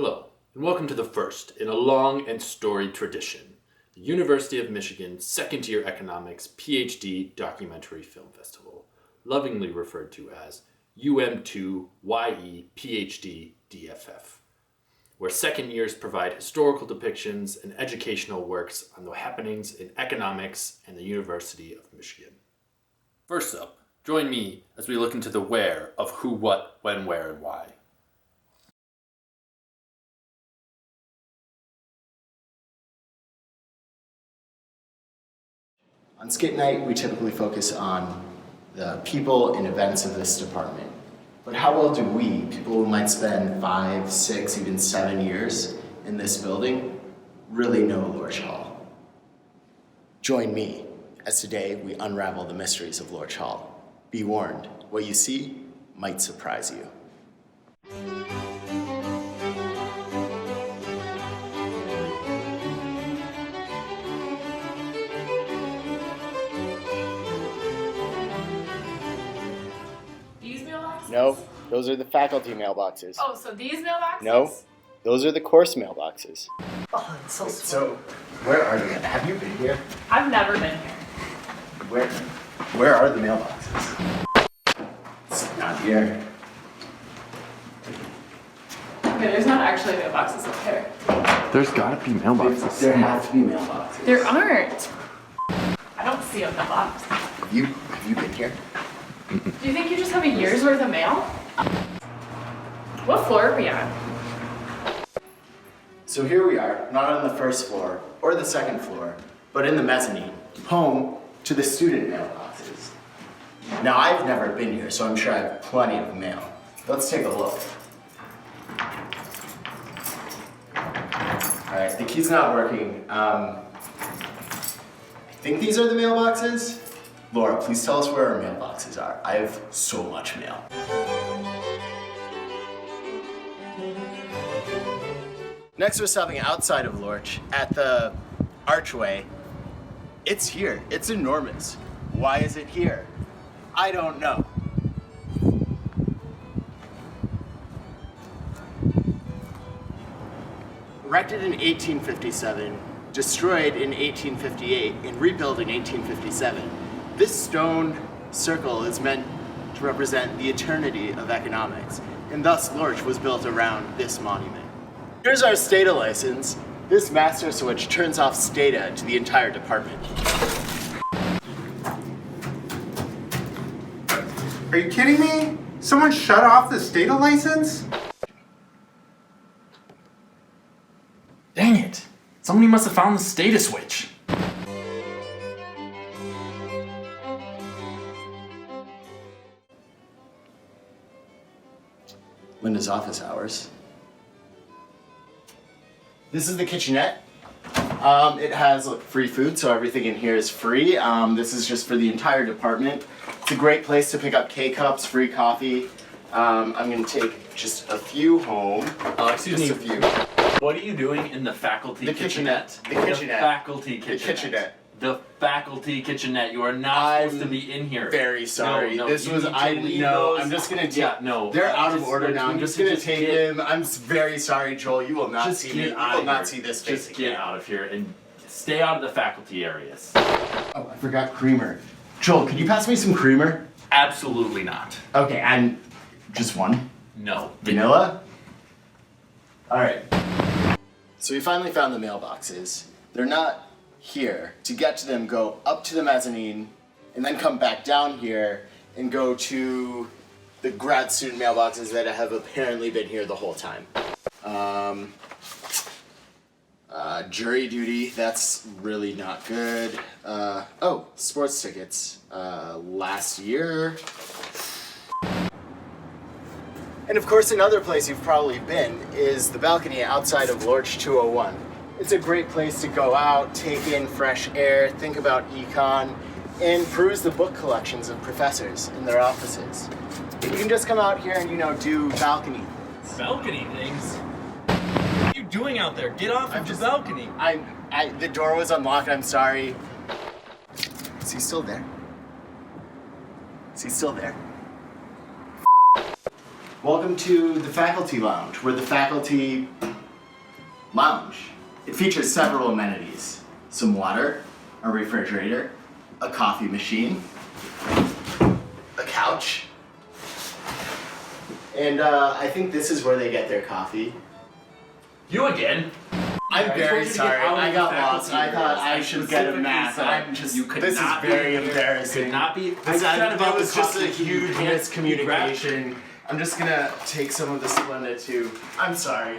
Hello, and welcome to the first in a long and storied tradition, the University of Michigan Second Year Economics PhD Documentary Film Festival, lovingly referred to as UM2YEPHDDFF, where second years provide historical depictions and educational works on the happenings in economics and the University of Michigan. First up, join me as we look into the where of who, what, when, where, and why. On Skit Night, we typically focus on the people and events of this department. But how well do we, people who might spend 5, 6, even 7 years in this building, really know Lorch Hall? Join me as today we unravel the mysteries of Lorch Hall. Be warned, what you see might surprise you. No, those are the faculty mailboxes. Oh, so these mailboxes? No, those are the course mailboxes. Oh, it's so sweet. So, where are you? Have you been here? I've never been here. Where are the mailboxes? It's not here. Okay, there's not actually mailboxes up here. There's gotta be mailboxes. There have to be mailboxes. There aren't. I don't see a mailbox. Have you been here? Do you think you just have a year's worth of mail? What floor are we on? So here we are, not on the first floor or the second floor, but in the mezzanine, home to the student mailboxes. Now I've never been here, so I'm sure I have plenty of mail. Let's take a look. All right, the key's not working. I think these are the mailboxes. Laura, please tell us where our mailboxes are. I have so much mail. Next we're stopping outside of Lorch at the archway. It's here, it's enormous. Why is it here? I don't know. Erected in 1857, destroyed in 1858, and rebuilt in 1857. This stone circle is meant to represent the eternity of economics, and thus Lorch was built around this monument. Here's our STATA license. This master switch turns off STATA to the entire department. Are you kidding me? Someone shut off the STATA license? Dang it! Somebody must have found the STATA switch. Linda's office hours. This is the kitchenette. It has free food, so everything in here is free. This is just for the entire department. It's a great place to pick up K-cups, free coffee. I'm gonna take just a few home. Excuse me. A few. What are you doing in the faculty kitchenette? The kitchenette. The faculty kitchenette. The kitchenette. The faculty kitchenette. You are not supposed to be in here. Very sorry. No, this was I'm just gonna take. Yeah, no. They're out of order now. I'm just gonna take them. I'm very sorry, Joel. You will not Just see get me. You out will of not here. see this Just face get again. out of here and stay out of the faculty areas. Oh, I forgot creamer. Joel, could you pass me some creamer? Absolutely not. Okay, and just one. No. Vanilla? Alright. So we finally found the mailboxes. They're not here. To get to them, go up to the mezzanine, and then come back down here and go to the grad student mailboxes that have apparently been here the whole time. Jury duty, that's really not good. Oh, sports tickets. Last year. And of course, another place you've probably been is the balcony outside of Lorch 201. It's a great place to go out, take in fresh air, think about econ, and peruse the book collections of professors in their offices. You can just come out here and, do balcony things. Balcony things? What are you doing out there? Get off of the balcony. The door was unlocked, I'm sorry. Is he still there? Is he still there? Welcome to the faculty lounge, where the faculty lounge. It features several amenities. Some water, a refrigerator, a coffee machine, a couch, and I think this is where they get their coffee. You again? I'm I told very you to get sorry. out of I the got faculty lost. I thought room. I should get a map. Specifically I'm said just. you could This is not be very here. embarrassing. Could not be. This, about was the just a coffee. huge You can't be grabbed. miscommunication. I'm just gonna take some of the Splenda too. I'm sorry.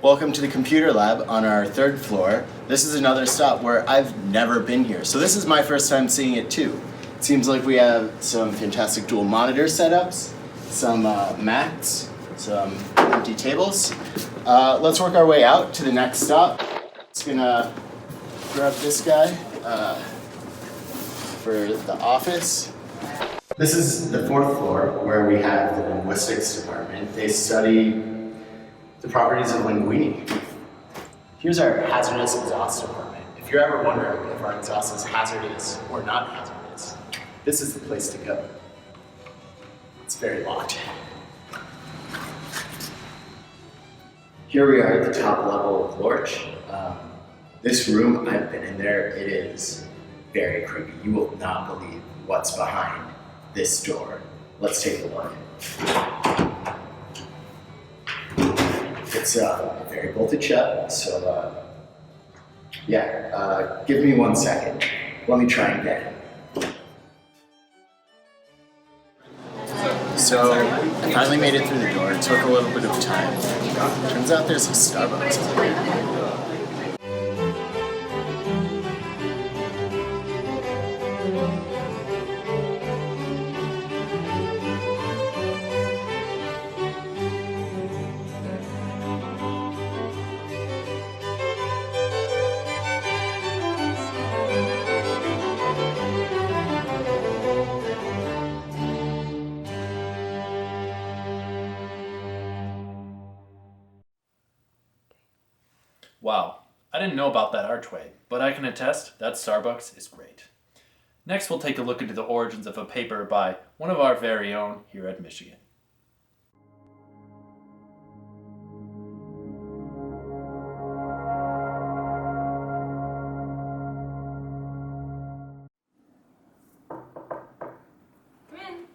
Welcome to the computer lab on our 3rd floor. This is another stop where I've never been here, so this is my first time seeing it too. It seems like we have some fantastic dual monitor setups, some Macs, some empty tables. Let's work our way out to the next stop. Just gonna grab this guy for the office. This is the 4th floor where we have the linguistics department. They study the properties of linguini. Here's our hazardous exhaust department. If you're ever wondering if our exhaust is hazardous or not hazardous, this is the place to go. It's very locked. Here we are at the top level of Lorch. This room, I've been in there, it is very creepy. You will not believe what's behind this door. Let's take a look. It's very bolted shut, so give me 1 second. Let me try and get it. So I finally made it through the door. It took a little bit of time. Turns out there's a Starbucks over here. Wow, I didn't know about that archway, but I can attest that Starbucks is great. Next, we'll take a look into the origins of a paper by one of our very own here at Michigan. Come in.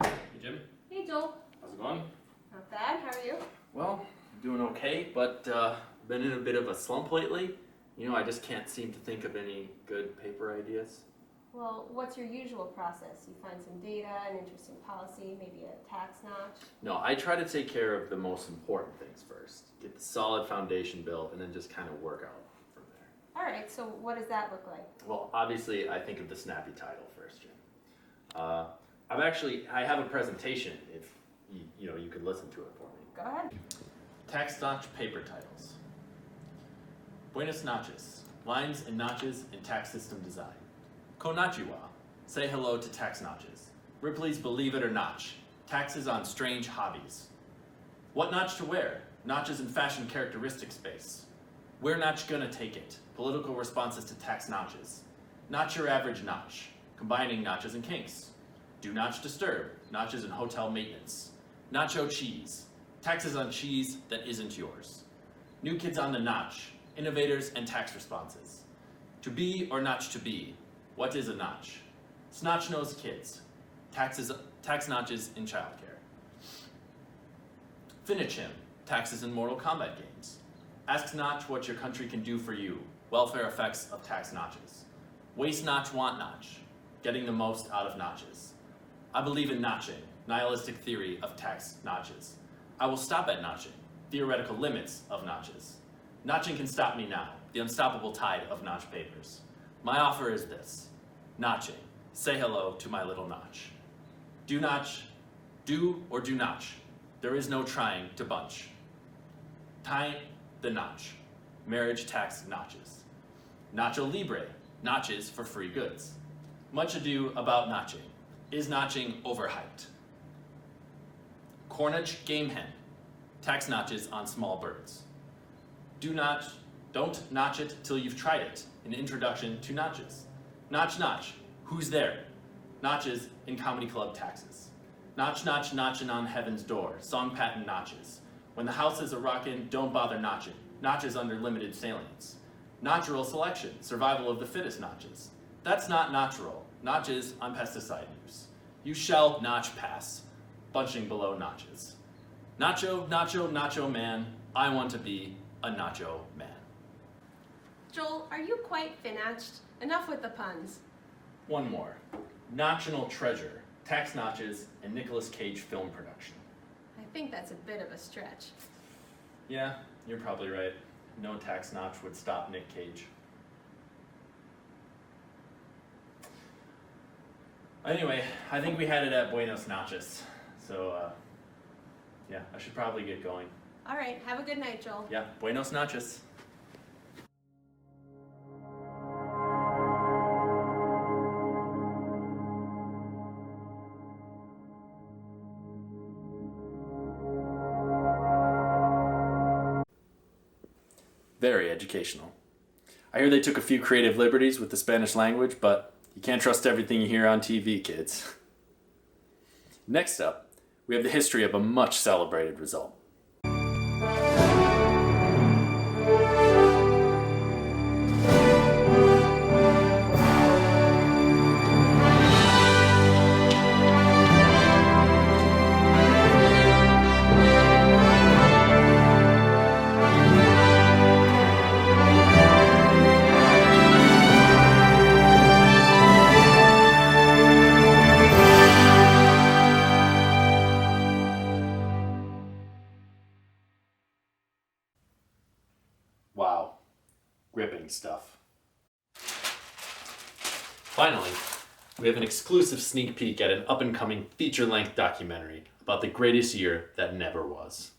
Hey Jim, Hey, Joel. how's it going? Not bad. How are you? Well, doing okay, but been in a bit of a slump lately. You know, I just can't seem to think of any good paper ideas. Well, what's your usual process? You find some data, an interesting policy, maybe a tax notch? No, I try to take care of the most important things first. Get the solid foundation built and then just kind of work out from there. All right, so what does that look like? Well, obviously, I think of the snappy title first, Jim. I have a presentation if you could listen to it for me. Go ahead. Tax notch paper titles. Buenos noches, lines and notches in tax system design. Konnichiwa, say hello to tax notches. Ripley's Believe It or Notch, taxes on strange hobbies. What notch to wear? Notches in fashion characteristic space. Where notch gonna take it? Political responses to tax notches. Not your average notch, combining notches and kinks. Do notch disturb, notches in hotel maintenance. Nacho cheese, taxes on cheese that isn't yours. New kids on the notch, innovators and tax responses. To be or notch to be, what is a notch? Snotch-nosed kids, tax notches in childcare. Finichim, taxes in Mortal Kombat games. Asks notch what your country can do for you, welfare effects of tax notches. Waste notch, want notch, getting the most out of notches. I believe in notching, nihilistic theory of tax notches. I will stop at notching, theoretical limits of notches. Notching can stop me now, the unstoppable tide of notch papers. My offer is this, notching, say hello to my little notch. Do notch, do or do notch, there is no trying to bunch. Tie the notch, marriage tax notches. Nacho Libre, notches for free goods. Much ado about notching. Is notching overhyped? Cornish game hen, tax notches on small birds. Don't notch it till you've tried it, an introduction to notches. Notch notch, who's there? Notches in comedy club taxes. Notch, notch, notchin' on heaven's door. Song patent notches. When the house is a-rockin', don't bother notching. Notches under limited salience. Natural selection. Survival of the fittest notches. That's not natural. Notches on pesticide use. You shall notch pass. Bunching below notches. Nacho, nacho, nacho man. I want to be a nacho man. Joel, are you quite finatched? Enough with the puns. One more. National treasure. Tax notches and Nicolas Cage film production. I think that's a bit of a stretch. Yeah, you're probably right. No tax notch would stop Nick Cage. Anyway, I think we had it at Buenos Notches. So, yeah, I should probably get going. All right, have a good night, Joel. Yeah, Buenos Notches. Very educational. I hear they took a few creative liberties with the Spanish language, but you can't trust everything you hear on TV, kids. Next up, we have the history of a much celebrated result. Wow, gripping stuff. Finally, we have an exclusive sneak peek at an up-and-coming feature-length documentary about the greatest year that never was.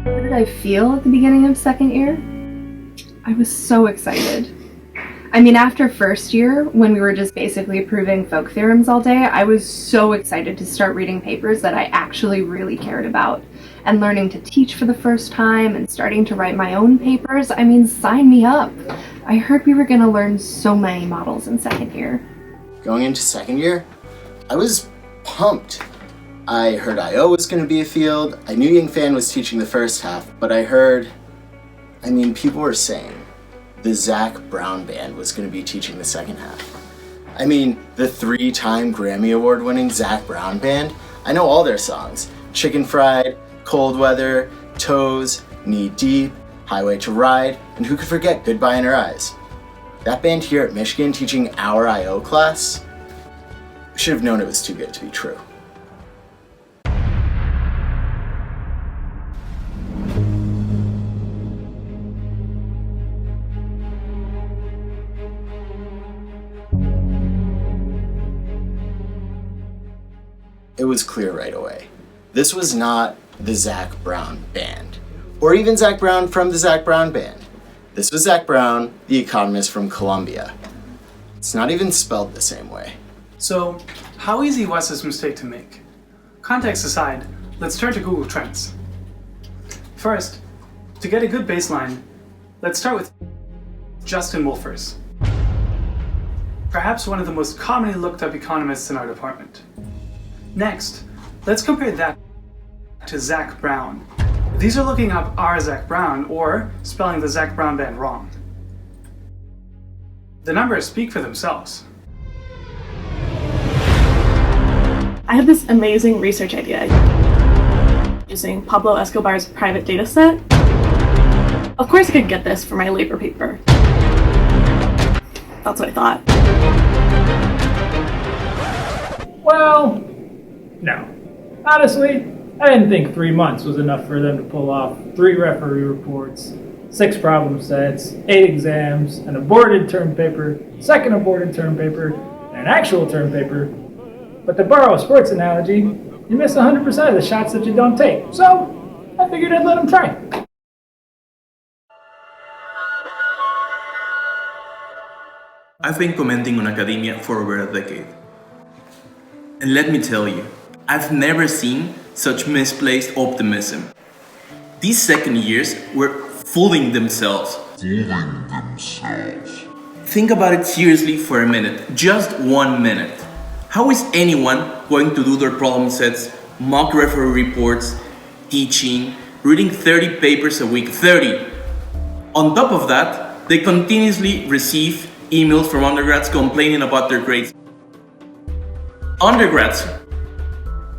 How did I feel at the beginning of second year? I was so excited. I mean, after first year, when we were just basically proving folk theorems all day, I was so excited to start reading papers that I actually really cared about. And learning to teach for the first time and starting to write my own papers, I mean, sign me up. I heard we were going to learn so many models in second year. Going into second year, I was pumped. I heard I.O. was going to be a field. I knew Ying Fan was teaching the first half, but people were saying the Zac Brown Band was going to be teaching the second half. I mean, the 3-time Grammy Award winning Zac Brown Band, I know all their songs. Chicken Fried, Cold Weather, Toes, Knee Deep, Highway to Ride, and who could forget Goodbye in Her Eyes. That band here at Michigan teaching our I.O. class, we should have known it was too good to be true. It was clear right away. This was not the Zac Brown Band, or even Zac Brown from the Zac Brown Band. This was Zac Brown, the economist from Columbia. It's not even spelled the same way. So, how easy was this mistake to make? Context aside, let's turn to Google Trends. First, to get a good baseline, let's start with Justin Wolfers, perhaps one of the most commonly looked up economists in our department. Next, let's compare that to Zac Brown. These are looking up our Zac Brown, or spelling the Zac Brown Band wrong. The numbers speak for themselves. I had this amazing research idea using Pablo Escobar's private data set. Of course I could get this for my labor paper. That's what I thought. Well, no. Honestly, I didn't think 3 months was enough for them to pull off 3 referee reports, 6 problem sets, 8 exams, an aborted term paper, second aborted term paper, and an actual term paper. But to borrow a sports analogy, you miss 100% of the shots that you don't take. So, I figured I'd let them try. I've been commenting on academia for over a decade. And let me tell you, I've never seen such misplaced optimism. these second years were fooling themselves. Think about it seriously for a minute, just 1 minute. How is anyone going to do their problem sets, mock referee reports, teaching, reading 30 papers a week, 30? On top of that, they continuously receive emails from undergrads complaining about their grades. Undergrads,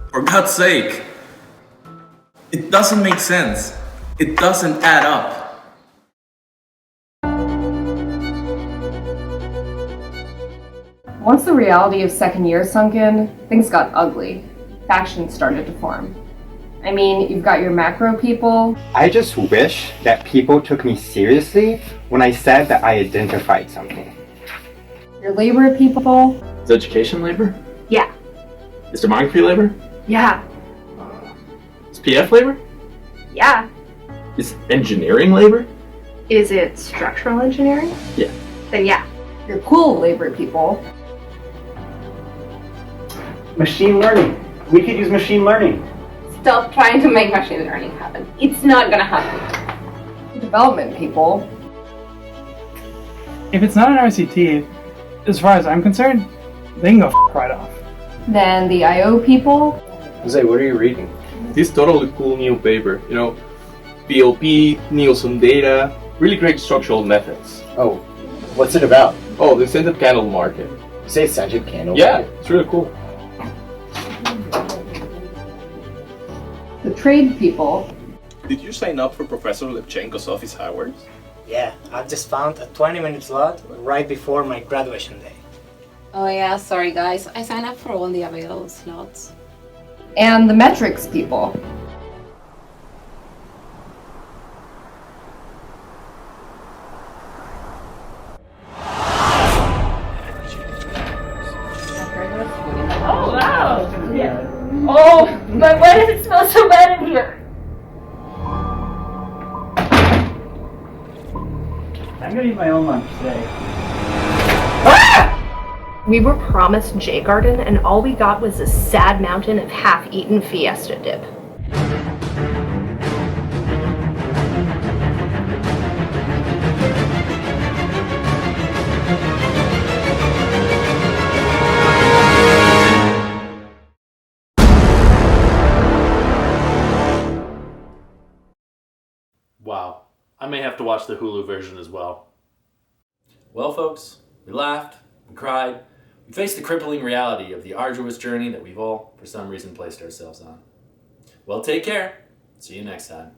for God's sake, it doesn't make sense. It doesn't add up. Once the reality of second year sunk in, things got ugly. Factions started to form. I mean, you've got your macro people. I just wish that people took me seriously when I said that I identified something. Your labor people. Is education labor? Yeah. Is demography labor? Yeah. Is PF labor? Yeah. Is engineering labor? Is it structural engineering? Yeah. Then yeah. Your cool labor people. Machine learning. We could use machine learning. Stop trying to make machine learning happen. It's not gonna happen. Development people. If it's not an RCT, as far as I'm concerned, they can go right off. Then the IO people. Jose, what are you reading? This totally cool new paper, you know, POP, Nielsen data, really great structural methods. Oh, what's it about? Oh, the scented candle market. You say scented candle? Yeah, it's really cool. The trade people. Did you sign up for Professor Levchenko's office hours? Yeah, I just found a 20-minute slot right before my graduation day. Oh yeah, sorry guys, I signed up for all the available slots. And the metrics people. Oh wow! Yeah. Oh, but why does it smell so bad in here? I'm gonna eat my own lunch today. We were promised J Garden, and all we got was a sad mountain of half-eaten Fiesta dip. Wow, I may have to watch the Hulu version as well. Well, folks, we laughed, we cried, we faced the crippling reality of the arduous journey that we've all, for some reason, placed ourselves on. Well, take care. See you next time.